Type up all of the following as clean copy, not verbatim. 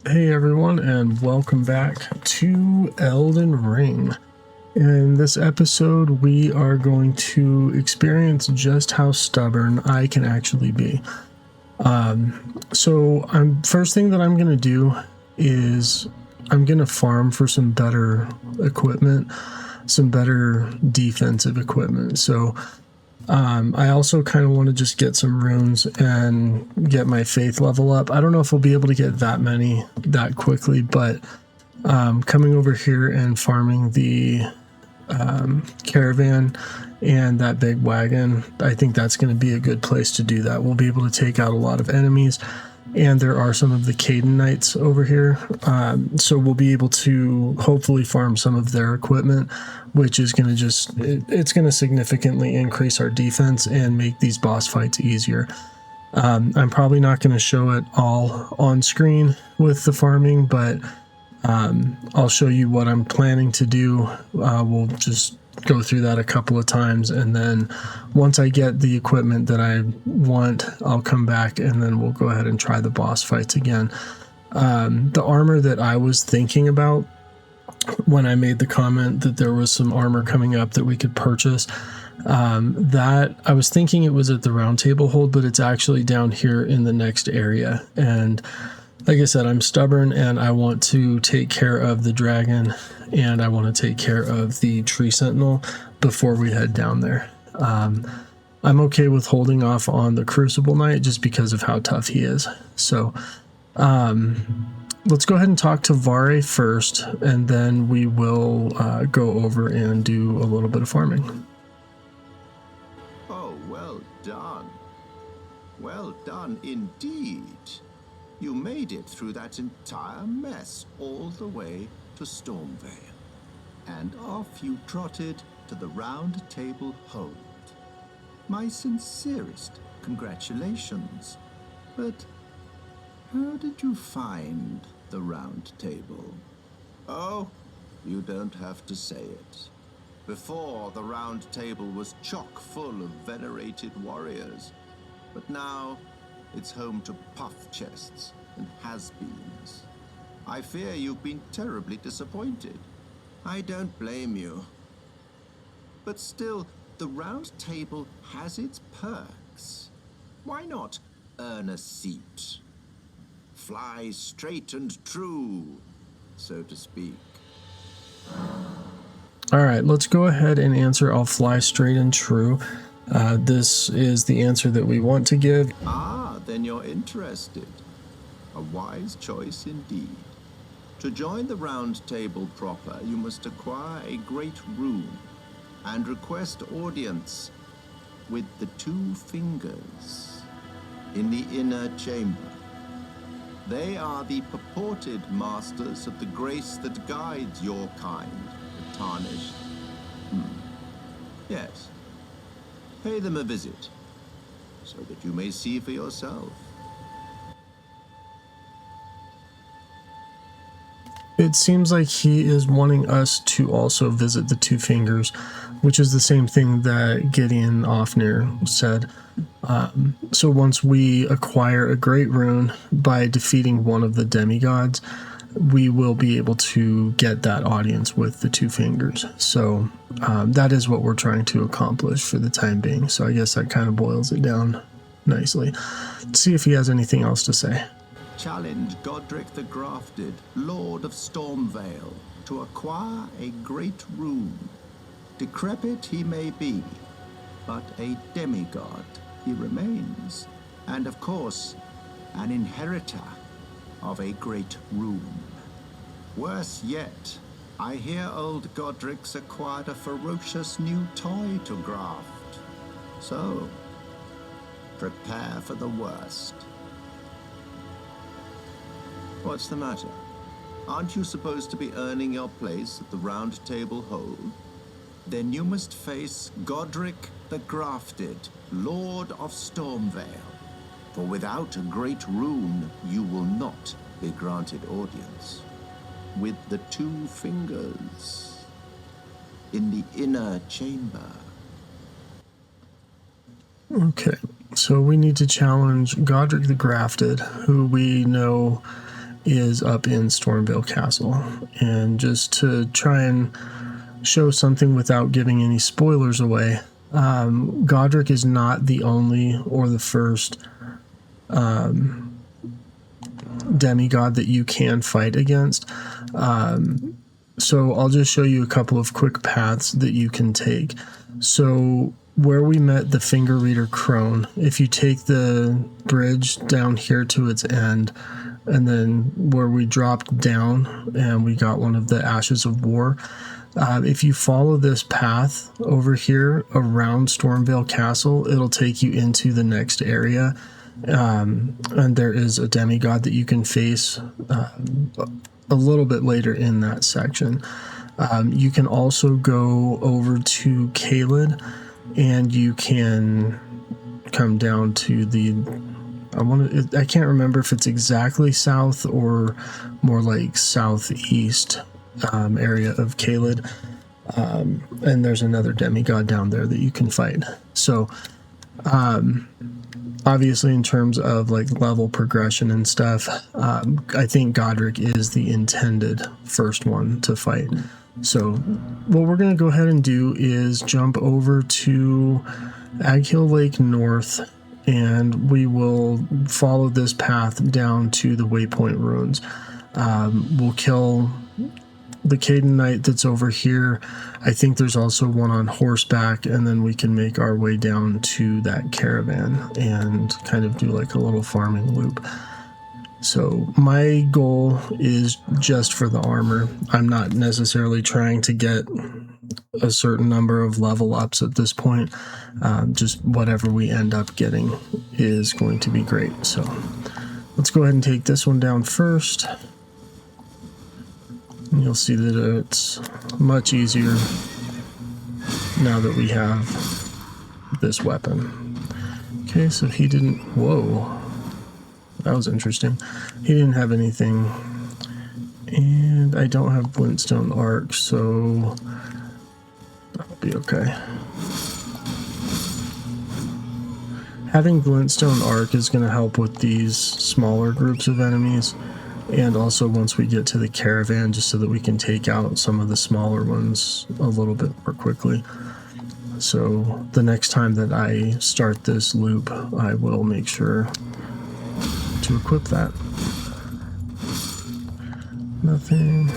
Hey everyone, and welcome back to Elden Ring. In this episode, we are going to experience just how stubborn I can actually be. First thing that I'm going to do is I'm going to farm for some better equipment, some better defensive equipment. I also kind of want to just get some runes and get my faith level up. I don't know if we'll be able to get that many that quickly, but coming over here and farming the caravan and that big wagon, I think that's going to be a good place to do that. We'll be able to take out a lot of enemies, and there are some of the Canaanites over here, so we'll be able to hopefully farm some of their equipment, which is going to it's going to significantly increase our defense and make these boss fights easier. I'm probably not going to show it all on screen with the farming, but I'll show you what I'm planning to do. We'll just go through that a couple of times, and then once I get the equipment that I want, I'll come back and then we'll go ahead and try the boss fights again. The armor that I was thinking about when I made the comment that there was some armor coming up that we could purchase, that I was thinking it was at the round table hold, but it's actually down here in the next area. And like I said, I'm stubborn and I want to take care of the dragon and I want to take care of the Tree Sentinel before we head down there. I'm okay with holding off on the Crucible Knight just because of how tough he is. So let's go ahead and talk to Vare first, and then we will go over and do a little bit of farming. Oh, well done. Well done indeed. You made it through that entire mess all the way to Stormvale. And off you trotted to the Round Table Hold. My sincerest congratulations. But how did you find the Round Table? Oh, you don't have to say it. Before, the Round Table was chock full of venerated warriors. But now, it's home to puff chests and has-beens. I fear you've been terribly disappointed. I don't blame you. But still, the Round Table has its perks. Why not earn a seat? Fly straight and true, so to speak. All right, let's go ahead and answer. I'll fly straight and true. This is the answer that we want to give. Ah, then you're interested. A wise choice indeed. To join the Round Table proper, you must acquire a great rune and request audience with the Two Fingers in the inner chamber. They are the purported masters of the grace that guides your kind, the Tarnished. Yes. Pay them a visit, so that you may see for yourself. It seems like he is wanting us to also visit the Two Fingers, which is the same thing that Gideon Ofnir said. So once we acquire a great rune by defeating one of the demigods, we will be able to get that audience with the Two Fingers. So that is what we're trying to accomplish for the time being. So I guess that kind of boils it down nicely. Let's see if he has anything else to say. Challenge Godric the Grafted, Lord of Stormvale, to acquire a great rune. Decrepit he may be, but a demigod he remains. And of course, an inheritor of a great rune. Worse yet, I hear old Godric's acquired a ferocious new toy to graft. So, prepare for the worst. What's the matter? Aren't you supposed to be earning your place at the Round Table Hold? Then you must face Godric the Grafted, Lord of Stormvale. For without a great rune, you will not be granted audience. With the Two Fingers in the inner chamber. Okay, so we need to challenge Godric the Grafted, who we know is up in Stormvale Castle. And just to try and show something without giving any spoilers away, Godric is not the only or the first demigod that you can fight against. So I'll just show you a couple of quick paths that you can take. So where we met the finger reader crone, if you take the bridge down here to its end, and then where we dropped down and we got one of the Ashes of War, if you follow this path over here around Stormvale Castle, it'll take you into the next area. And there is a demigod that you can face a little bit later in that section. You can also go over to Caelid, and you can come down to the, I can't remember if it's exactly south or more like southeast area of Caelid. And there's another demigod down there that you can fight. So obviously in terms of like level progression and stuff, I think Godric is the intended first one to fight. So what we're going to go ahead and do is jump over to Agheel Lake North, and we will follow this path down to the Waypoint Ruins. We'll kill the Caden Knight that's over here. I think there's also one on horseback, and then we can make our way down to that caravan and kind of do like a little farming loop. So my goal is just for the armor. I'm not necessarily trying to get a certain number of level ups at this point. Just whatever we end up getting is going to be great. So let's go ahead and take this one down first. And you'll see that it's much easier now that we have this weapon. Okay, so he didn't... Whoa. That was interesting. He didn't have anything. And I don't have Glintstone Arc, so that'll be okay. Having Glintstone Arc is going to help with these smaller groups of enemies. And also once we get to the caravan, just so that we can take out some of the smaller ones a little bit more quickly. So the next time that I start this loop, I will make sure to equip that. Nothing.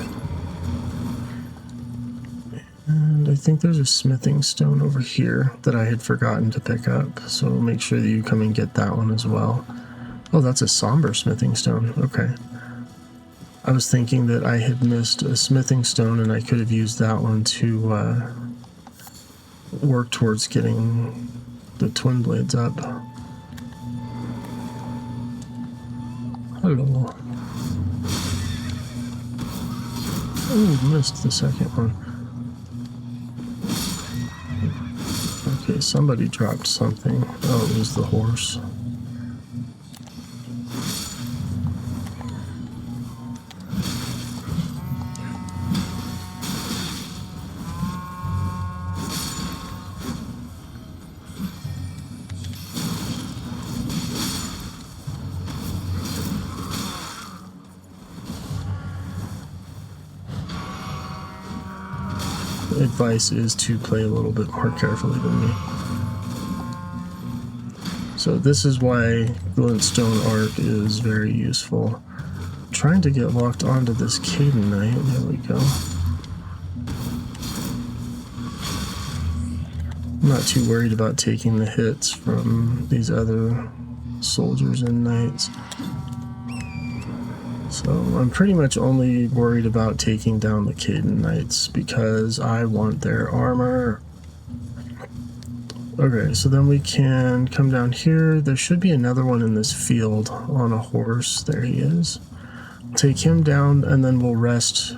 And I think there's a smithing stone over here that I had forgotten to pick up. So make sure that you come and get that one as well. Oh, that's a somber smithing stone. Okay. I was thinking that I had missed a smithing stone and I could have used that one to work towards getting the twin blades up. Hello. Oh, missed the second one. Okay, somebody dropped something. Oh, it was the horse. Advice is to play a little bit more carefully than me. So this is why Glintstone Arc is very useful. I'm trying to get locked onto this Caden Knight. There we go. I'm not too worried about taking the hits from these other soldiers and knights. So I'm pretty much only worried about taking down the Caden Knights because I want their armor. Okay, so then we can come down here. There should be another one in this field on a horse. There he is. Take him down and then we'll rest.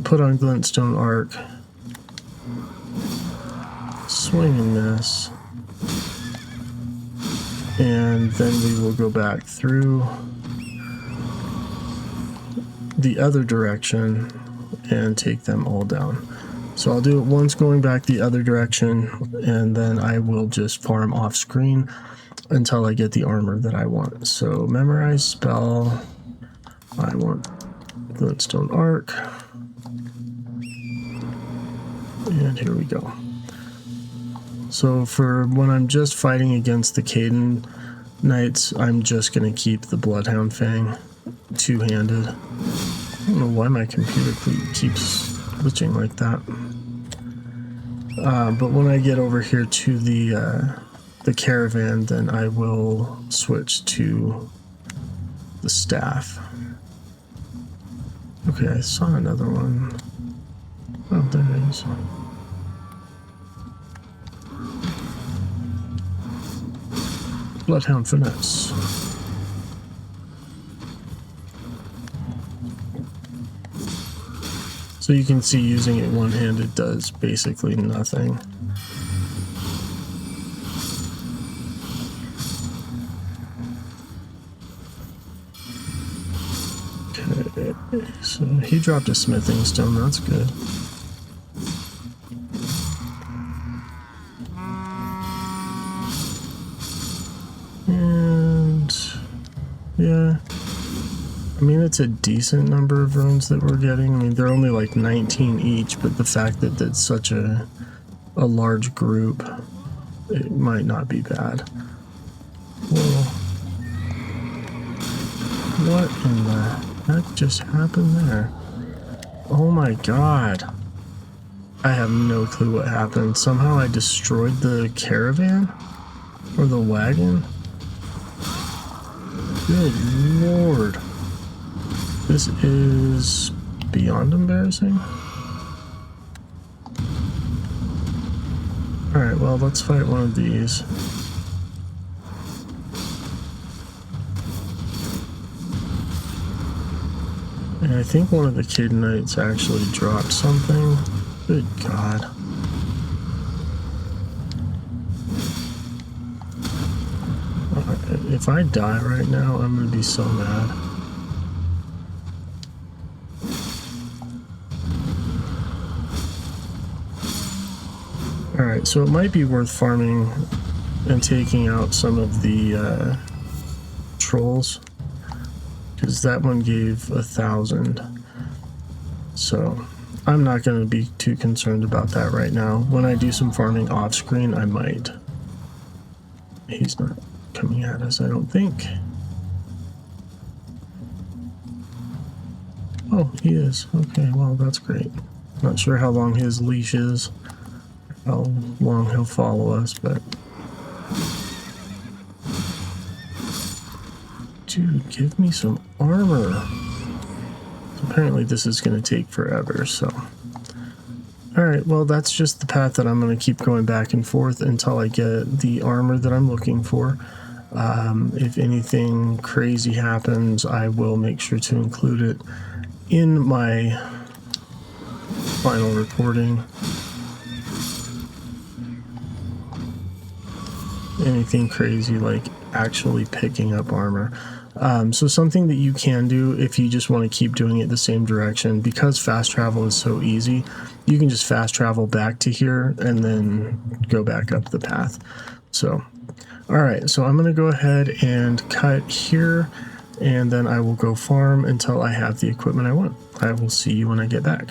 Put on Glintstone Arc. Swing and miss. And then we will go back through the other direction and take them all down. So I'll do it once going back the other direction, and then I will just farm off screen until I get the armor that I want. So memorize spell. I want glintstone arc. And here we go. So for when I'm just fighting against the Caden Knights, I'm just going to keep the Bloodhound Fang two-handed. I don't know why my computer keeps glitching like that. But when I get over here to the caravan, then I will switch to the staff. Okay, I saw another one. Oh, there it is. Bloodhound Finesse. So you can see using it one-handed does basically nothing. Okay, so he dropped a smithing stone, that's good. And yeah, I mean, it's a decent number of runes that we're getting. I mean, they're only like 19 each, but the fact that it's such a large group, it might not be bad. Well, what in the heck just happened there? Oh my god. I have no clue what happened. Somehow I destroyed the caravan? Or the wagon? Good lord. This is beyond embarrassing. Alright, well, let's fight one of these. And I think one of the Kidnites actually dropped something. Good god. If I die right now, I'm gonna be so mad. Alright, so it might be worth farming and taking out some of the trolls, because that one gave 1,000. So I'm not going to be too concerned about that right now. When I do some farming off screen, I might. He's not coming at us, I don't think. Oh, he is. Okay, well, that's great. Not sure how long his leash is, how long he'll follow us, but... Dude, give me some armor. Apparently this is going to take forever, so... Alright, well, that's just the path that I'm going to keep going back and forth until I get the armor that I'm looking for. If anything crazy happens, I will make sure to include it in my final recording. Anything crazy like actually picking up armor. So something that you can do if you just want to keep doing it the same direction, because fast travel is so easy, you can just fast travel back to here and then go back up the path. So, alright, so I'm going to go ahead and cut here, and then I will go farm until I have the equipment I want. I will see you when I get back.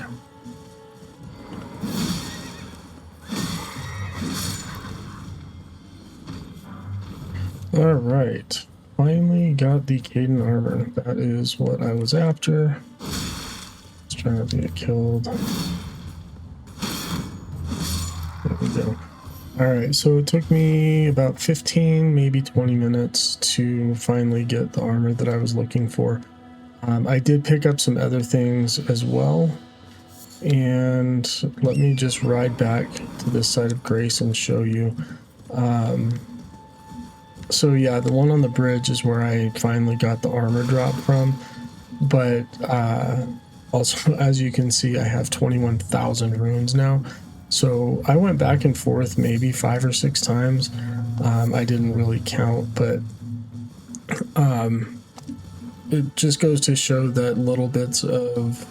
Alright, finally got the Caden armor. That is what I was after. Let's try not to get killed. There we go. Alright, so it took me about 15, maybe 20 minutes to finally get the armor that I was looking for. I did pick up some other things as well. And let me just ride back to this side of Grace and show you. So yeah, the one on the bridge is where I finally got the armor drop from. But also, as you can see, I have 21,000 runes now. So I went back and forth maybe 5 or 6 times. I didn't really count, but it just goes to show that little bits of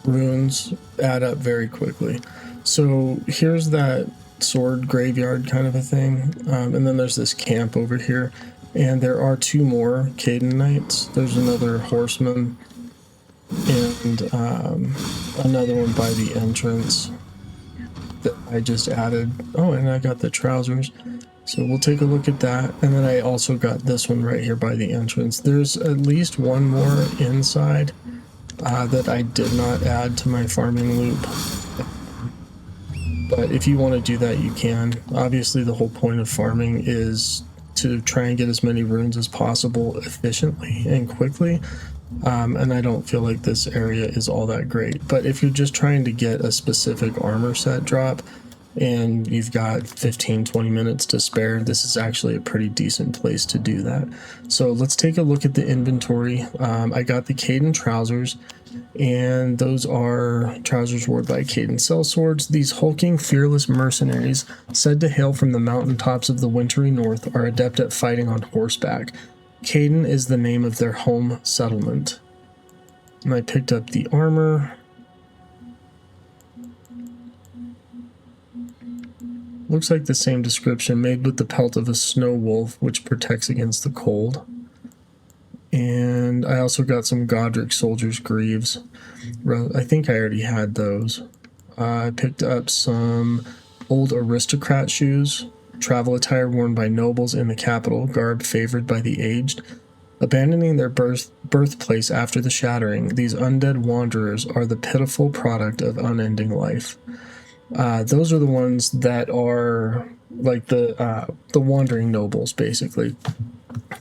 runes add up very quickly. So here's that sword graveyard kind of a thing, and then there's this camp over here. And there are 2 more Caden Knights. There's another horseman and another one by the entrance that I just added. Oh, and I got the trousers. So we'll take a look at that. And then I also got this one right here by the entrance. There's at least one more inside that I did not add to my farming loop. But if you want to do that, you can. Obviously, the whole point of farming is to try and get as many runes as possible efficiently and quickly. And I don't feel like this area is all that great. But if you're just trying to get a specific armor set drop and you've got 15-20 minutes to spare, this is actually a pretty decent place to do that. So let's take a look at the inventory. I got the Caden trousers, and those are trousers worn by Caden sellswords. These hulking, fearless mercenaries, said to hail from the mountaintops of the wintry north, are adept at fighting on horseback. Caden is the name of their home settlement. And I picked up the armor. Looks like the same description, made with the pelt of a snow wolf, which protects against the cold. And I also got some Godric Soldier's Greaves. I think I already had those. I picked up some old aristocrat shoes, travel attire worn by nobles in the capital, garb favored by the aged. Abandoning their birthplace after the shattering, these undead wanderers are the pitiful product of unending life. Those are the ones that are like the wandering nobles, basically.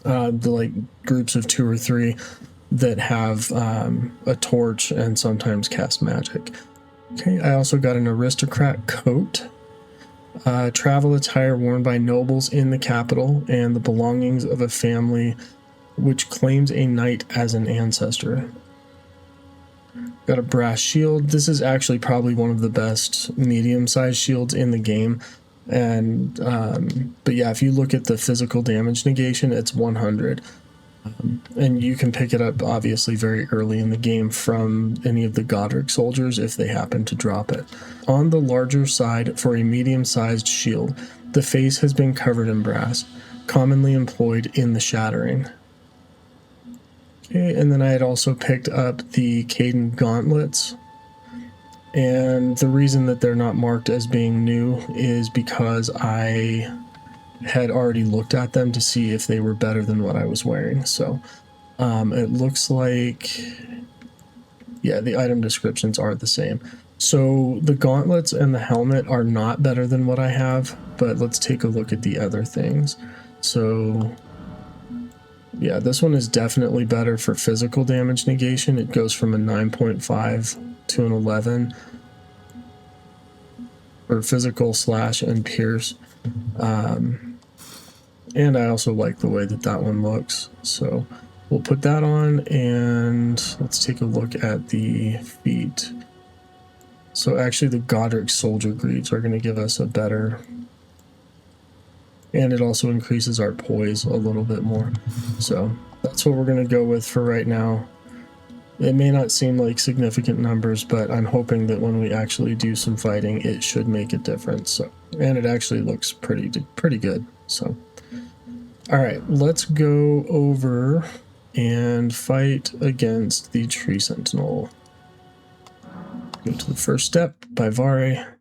The like groups of 2 or 3 that have a torch and sometimes cast magic. Okay, I also got an aristocrat coat, travel attire worn by nobles in the capital, and the belongings of a family which claims a knight as an ancestor. Got a brass shield. This is actually probably one of the best medium-sized shields in the game. And but yeah, if you look at the physical damage negation, it's 100. And you can pick it up obviously very early in the game from any of the Godric soldiers if they happen to drop it. On the larger side, for a medium-sized shield, the face has been covered in brass, commonly employed in the shattering. Okay, and then I had also picked up the Caden gauntlets. And the reason that they're not marked as being new is because I had already looked at them to see if they were better than what I was wearing. So it looks like, yeah, the item descriptions are the same. So the gauntlets and the helmet are not better than what I have, but let's take a look at the other things. So yeah, this one is definitely better for physical damage negation. It goes from a 9.5 to an 11 for physical slash and pierce. And I also like the way that that one looks. So we'll put that on, and let's take a look at the feet. So actually the Godric Soldier Greaves are going to give us a better, and it also increases our poise a little bit more. So that's what we're going to go with for right now. It may not seem like significant numbers, but I'm hoping that when we actually do some fighting, it should make a difference. So, and it actually looks pretty good. So, all right, let's go over and fight against the Tree Sentinel. Go to the first step by Vare.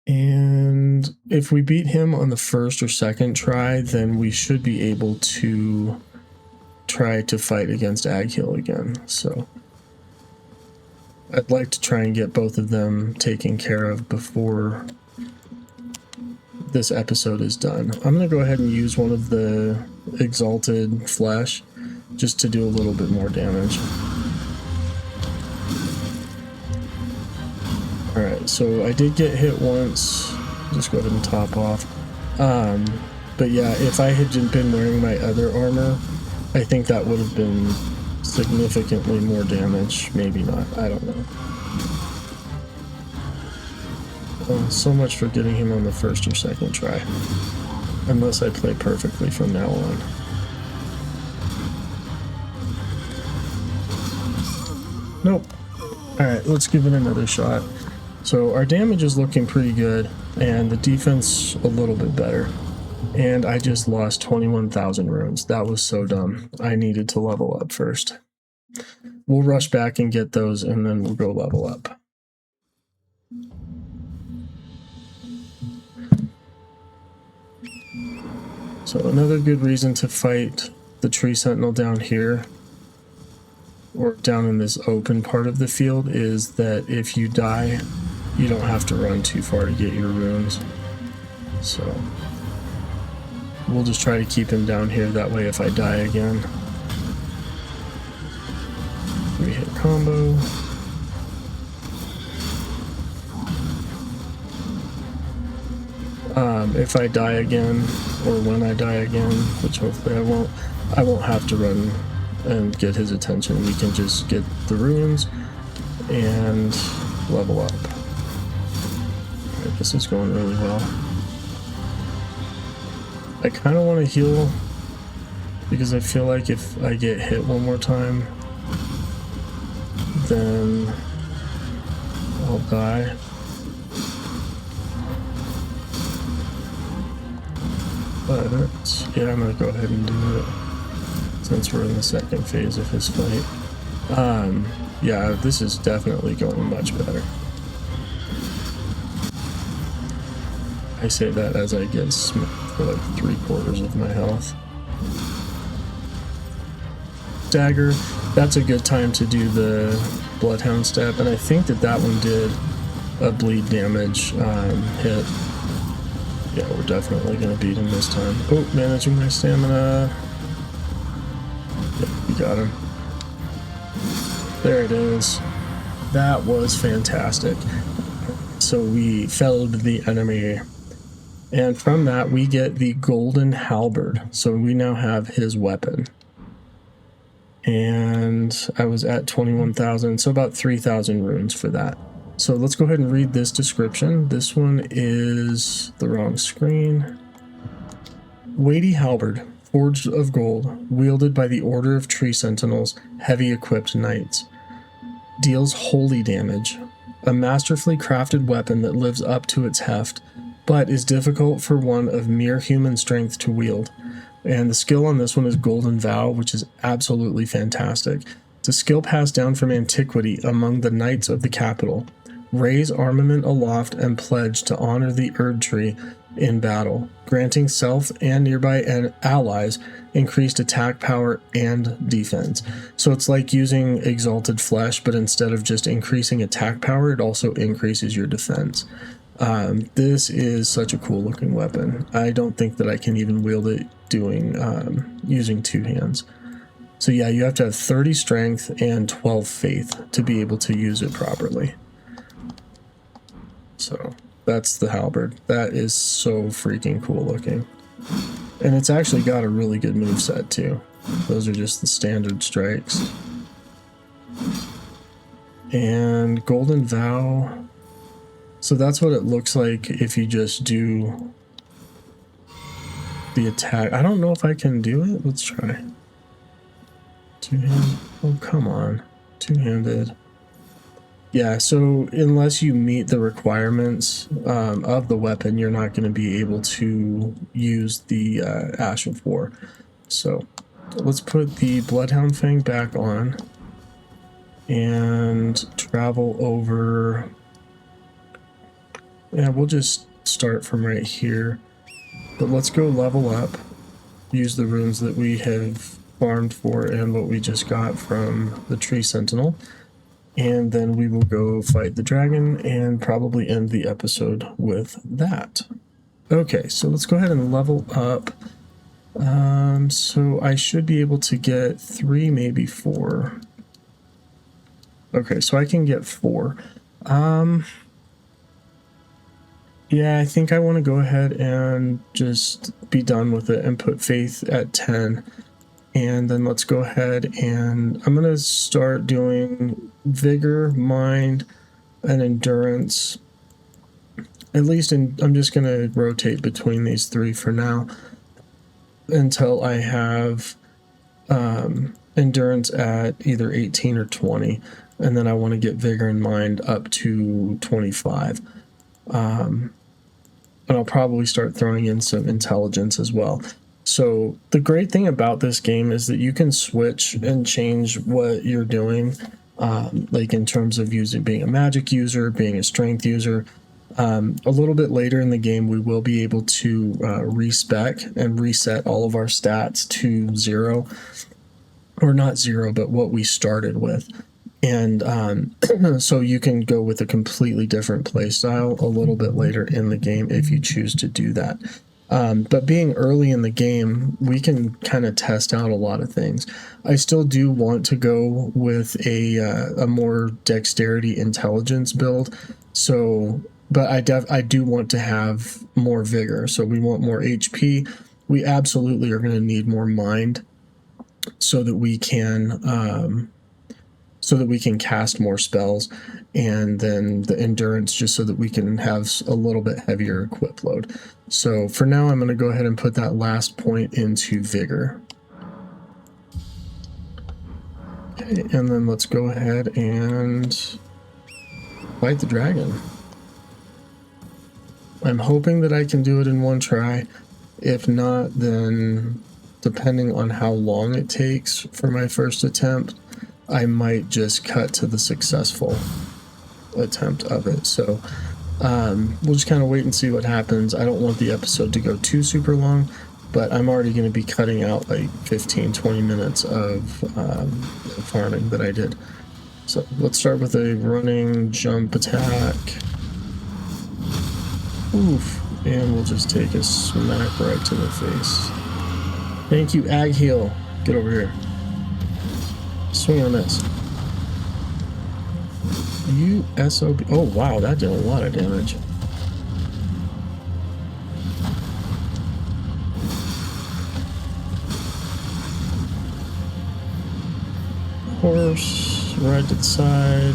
And if we beat him on the first or second try, then we should be able to try to fight against Agheel again. So I'd like to try and get both of them taken care of before this episode is done. I'm going to go ahead and use one of the Exalted Flesh just to do a little bit more damage. Alright, so I did get hit once. Just go ahead and top off. But yeah, if I had been wearing my other armor, I think that would have been significantly more damage. Maybe not. I don't know. So much for getting him on the first or second try. Unless I play perfectly from now on. Nope. Alright, let's give it another shot. So our damage is looking pretty good, and the defense a little bit better. And I just lost 21,000 runes. That was so dumb. I needed to level up first. We'll rush back and get those, and then we'll go level up. So another good reason to fight the Tree Sentinel down here, or down in this open part of the field, is that if you die, you don't have to run too far to get your runes. So we'll just try to keep him down here, that way if I die again. 3-hit combo. If I die again, or when I die again, which hopefully I won't have to run and get his attention. We can just get the runes and level up. Alright, this is going really well. I kind of want to heal because I feel like if I get hit one more time, then I'll die. But yeah, I'm gonna go ahead and do it since we're in the second phase of his fight. Yeah, this is definitely going much better. I say that as I get smacked for like 3/4 of my health. Dagger, that's a good time to do the Bloodhound step, and I think that one did a bleed damage hit. Yeah, we're definitely going to beat him this time. Oh, managing my stamina. Yep, we got him. There it is. That was fantastic. So we felled the enemy. And from that, we get the golden halberd. So we now have his weapon. And I was at 21,000, so about 3,000 runes for that. So let's go ahead and read this description. This one is the wrong screen. Weighty halberd, forged of gold, wielded by the Order of Tree Sentinels, heavy equipped knights. Deals holy damage. A masterfully crafted weapon that lives up to its heft, but is difficult for one of mere human strength to wield. And the skill on this one is Golden Vow, which is absolutely fantastic. It's a skill passed down from antiquity among the knights of the capital. Raise armament aloft and pledge to honor the Erd Tree in battle, granting self and nearby allies increased attack power and defense. So it's like using Exalted Flesh, but instead of just increasing attack power, it also increases your defense. This is such a cool looking weapon. I don't think that I can even wield it using two hands. So yeah, you have to have 30 strength and 12 faith to be able to use it properly. So that's the halberd. That is so freaking cool looking. And it's actually got a really good moveset too. Those are just the standard strikes. And Golden Vow. So that's what it looks like if you just do the attack. I don't know if I can do it. Let's try. Two-handed. Oh, come on. Two-handed. Yeah, so unless you meet the requirements of the weapon, you're not going to be able to use the Ash of War. So let's put the Bloodhound Fang back on and travel over. Yeah, we'll just start from right here. But let's go level up, use the runes that we have farmed for and what we just got from the Tree Sentinel. And then we will go fight the dragon and probably end the episode with that. Okay, so let's go ahead and level up. So I should be able to get 3, maybe 4. Okay, so I can get 4. Yeah, I think I want to go ahead and just be done with it and put faith at 10. And then let's go ahead and I'm going to start doing vigor, mind, and endurance. At least I'm just going to rotate between these 3 for now until I have endurance at either 18 or 20. And then I want to get vigor and mind up to 25. and I'll probably start throwing in some intelligence as well. So the great thing about this game is that you can switch and change what you're doing, like in terms of being a magic user, being a strength user. A little bit later in the game, we will be able to respec and reset all of our stats to 0, or not 0, but what we started with. And so you can go with a completely different playstyle a little bit later in the game if you choose to do that. But being early in the game, we can kind of test out a lot of things. I still do want to go with a more dexterity intelligence build. So, but I do want to have more vigor. So we want more HP. We absolutely are going to need more mind so that we can cast more spells, and then the endurance just so that we can have a little bit heavier equip load. So for now, I'm going to go ahead and put that last point into vigor. Okay, and then let's go ahead and fight the dragon. I'm hoping that I can do it in one try. If not, then depending on how long it takes for my first attempt, I might just cut to the successful attempt of it. So we'll just kind of wait and see what happens. I don't want the episode to go too super long, but I'm already going to be cutting out like 15-20 minutes of farming that I did. So let's start with a running jump attack. Oof. And we'll just take a smack right to the face. Thank you, Agheel. Get over here. Swing on this. You SOB. Oh, wow, that did a lot of damage. Horse, right to the side.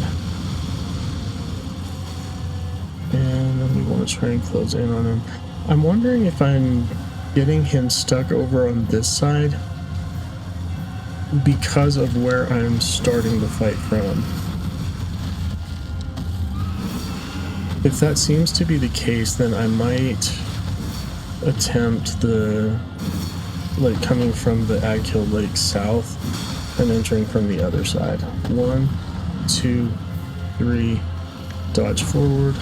And then we want to try and close in on him. I'm wondering if I'm getting him stuck over on this side because of where I'm starting the fight from. If that seems to be the case, then I might attempt coming from the Agheel Lake south and entering from the other side. 1, 2, 3, dodge forward.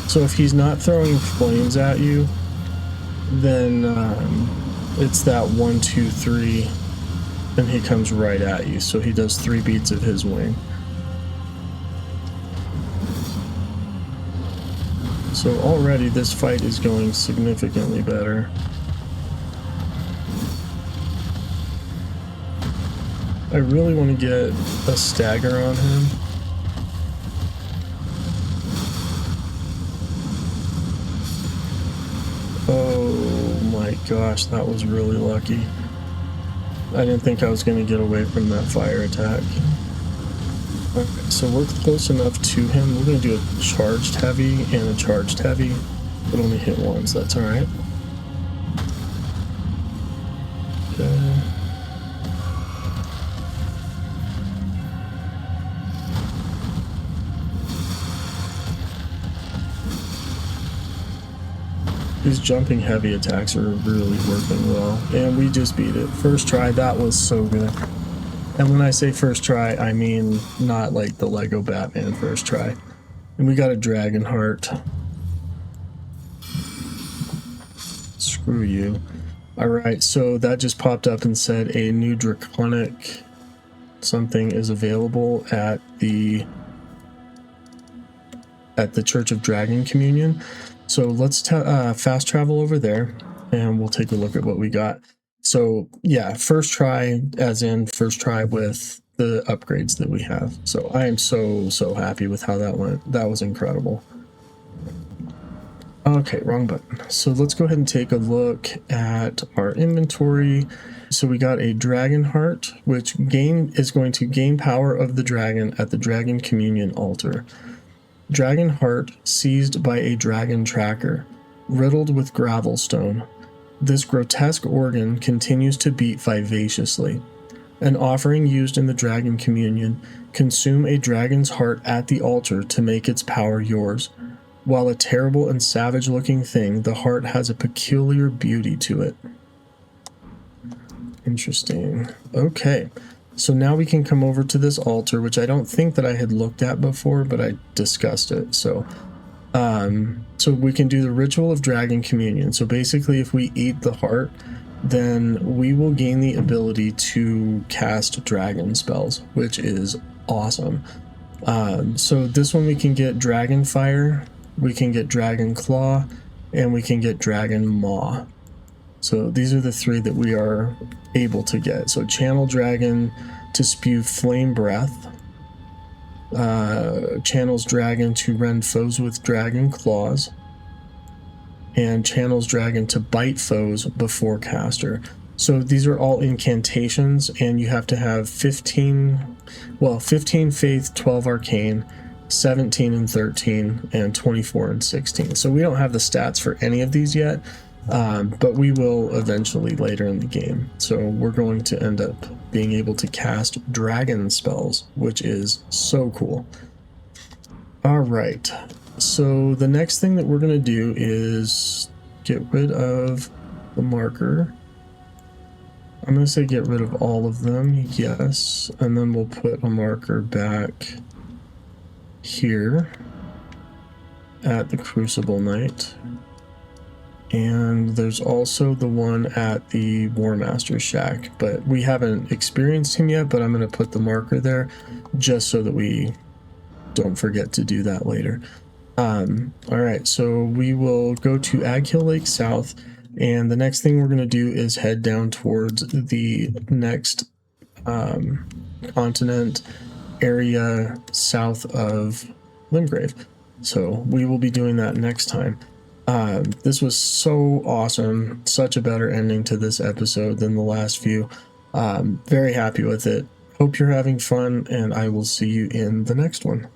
So if he's not throwing flames at you, then it's that 1, 2, 3, and he comes right at you. So he does 3 beats of his wing. So already this fight is going significantly better. I really want to get a stagger on him. Oh my gosh, that was really lucky. I didn't think I was going to get away from that fire attack. Okay, so we're close enough to him. We're going to do a charged heavy and a charged heavy, but only hit once. That's alright. Okay. These jumping heavy attacks are really working well, and we just beat it. First try, that was so good. And when I say first try, I mean not like the Lego Batman first try. And we got a dragon heart. Screw you. Alright, so that just popped up and said a new draconic something is available at the Church of Dragon Communion. So let's fast travel over there and we'll take a look at what we got. So yeah, first try, as in first try with the upgrades that we have. So I am so happy with how that went. That was incredible. Okay, wrong button. So let's go ahead and take a look at our inventory. So we got a dragon heart, which is going to gain power of the dragon at the Dragon Communion altar. Dragon heart seized by a dragon tracker, riddled with gravel stone. This grotesque organ continues to beat vivaciously. An offering used in the Dragon Communion. Consume a dragon's heart at the altar to make its power yours. While a terrible and savage-looking thing, the heart has a peculiar beauty to it. Interesting. Okay. So now we can come over to this altar, which I don't think that I had looked at before, but I discussed it. So we can do the ritual of dragon communion. So basically, if we eat the heart, then we will gain the ability to cast dragon spells, which is awesome. So this one we can get dragon fire, we can get dragon claw, and we can get dragon maw. So these are the three that we are able to get. So channel dragon to spew flame breath, channels dragon to rend foes with dragon claws, and channels dragon to bite foes before caster. So these are all incantations, and you have to have 15 faith, 12 arcane, 17 and 13, and 24 and 16. So we don't have the stats for any of these yet, but we will eventually later in the game. So we're going to end up being able to cast dragon spells, which is so cool. All right. So the next thing that we're going to do is get rid of the marker. I'm going to say get rid of all of them, yes, and then we'll put a marker back here at the Crucible Knight. And there's also the one at the War Master's Shack, but we haven't experienced him yet, but I'm going to put the marker there just so that we don't forget to do that later. Alright, so we will go to Agheel Lake South, and the next thing we're going to do is head down towards the next continent area south of Limgrave. So we will be doing that next time. This was so awesome, such a better ending to this episode than the last few. Very happy with it. Hope you're having fun, and I will see you in the next one.